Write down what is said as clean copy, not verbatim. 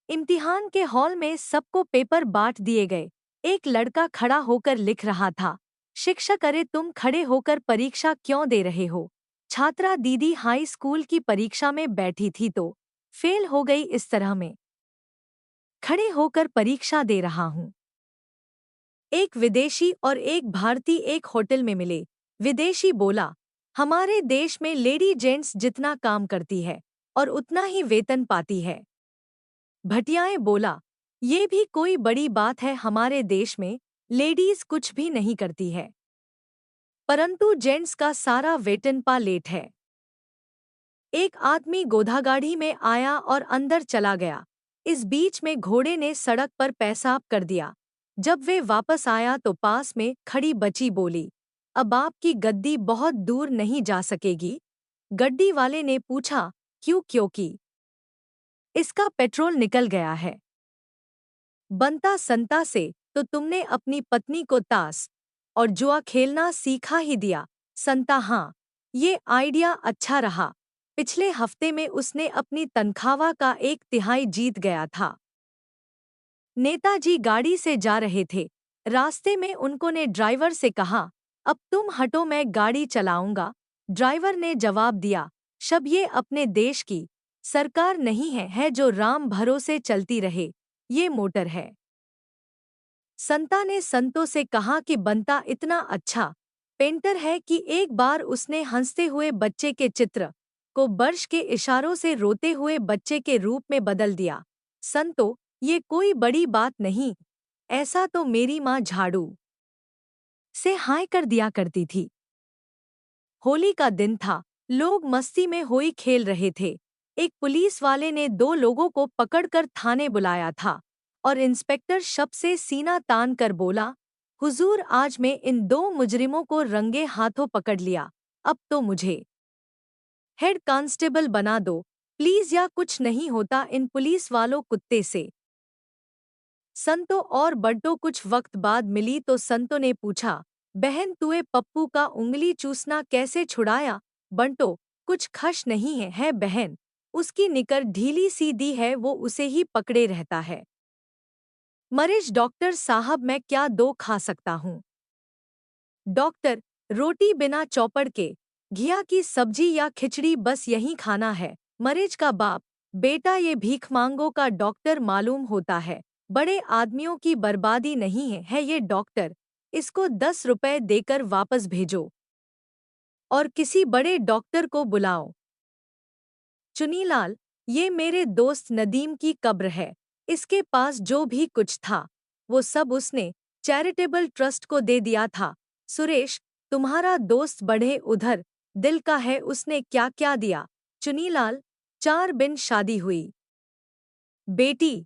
इम्तिहान के हॉल में सबको पेपर बांट दिए गए। एक लड़का खड़ा होकर लिख रहा था। शिक्षक, अरे तुम खड़े होकर परीक्षा क्यों दे रहे हो? छात्रा, दीदी हाई स्कूल की परीक्षा में बैठी थी तो फेल हो गई, इस तरह में खड़े होकर परीक्षा दे रहा हूँ। एक विदेशी और एक भारतीय एक होटल में मिले। विदेशी बोला, हमारे देश में लेडी जेंट्स जितना काम करती है और उतना ही वेतन पाती है। भटियाएं बोला, ये भी कोई बड़ी बात है, हमारे देश में लेडीज कुछ भी नहीं करती है, परंतु जेंट्स का सारा वेतन पा लेट है। एक आदमी गोधागाड़ी में आया और अंदर चला गया। इस बीच में घोड़े ने सड़क पर पेशाब कर दिया। जब वे वापस आया तो पास में खड़ी बच्ची बोली, अब आपकी गद्दी बहुत दूर नहीं जा सकेगी। गड्डी वाले ने पूछा, क्यों? क्योंकि इसका पेट्रोल निकल गया है। बनता संता से तो तुमने अपनी पत्नी को ताश और जुआ खेलना सीखा ही दिया। संता, हाँ, ये आइडिया अच्छा रहा। पिछले हफ्ते में उसने अपनी तनख्वाह का 1/3 जीत गया था। नेताजी गाड़ी से जा रहे थे। रास्ते में उनको ने ड्राइवर से कहा, अब तुम हटो, मैं गाड़ी चलाऊंगा। ड्राइवर ने जवाब दिया, शब, ये अपने देश की सरकार नहीं है जो राम भरोसे चलती रहे, ये मोटर है। संता ने संतों से कहा कि बंता इतना अच्छा पेंटर है कि एक बार उसने हंसते हुए बच्चे के चित्र को ब्रश के इशारों से रोते हुए बच्चे के रूप में बदल दिया। संतो, ये कोई बड़ी बात नहीं, ऐसा तो मेरी माँ झाड़ू से हाय कर दिया करती थी। होली का दिन था। लोग मस्ती में होली खेल रहे थे। एक पुलिस वाले ने 2 लोगों को पकड़कर थाने बुलाया था और इंस्पेक्टर शब से सीना तान कर बोला, हुजूर, आज मैं इन 2 मुजरिमों को रंगे हाथों पकड़ लिया। अब तो मुझे हेड कांस्टेबल बना दो प्लीज, या कुछ नहीं होता इन पुलिस वालों कुत्ते से। संतो और बंटो कुछ वक्त बाद मिली तो संतो ने पूछा, बहन, तुए पप्पू का उंगली चूसना कैसे छुड़ाया? बंटो, कुछ खश नहीं है बहन, उसकी निकर ढीली सी दी है, वो उसे ही पकड़े रहता है। मरीज, डॉक्टर साहब, मैं क्या दो खा सकता हूँ? डॉक्टर, रोटी बिना चौपड़ के, घिया की सब्जी या खिचड़ी, बस यही खाना है। मरीज का बाप, बेटा ये भीख मांगों का डॉक्टर मालूम होता है, बड़े आदमियों की बर्बादी नहीं है ये डॉक्टर, इसको 10 रुपए देकर वापस भेजो और किसी बड़े डॉक्टर को बुलाओ। चुनीलाल, ये मेरे दोस्त नदीम की कब्र है, इसके पास जो भी कुछ था वो सब उसने चैरिटेबल ट्रस्ट को दे दिया था। सुरेश, तुम्हारा दोस्त बढ़े उधर दिल का है, उसने क्या क्या दिया? चुनीलाल, 4 बिन शादी हुई बेटी।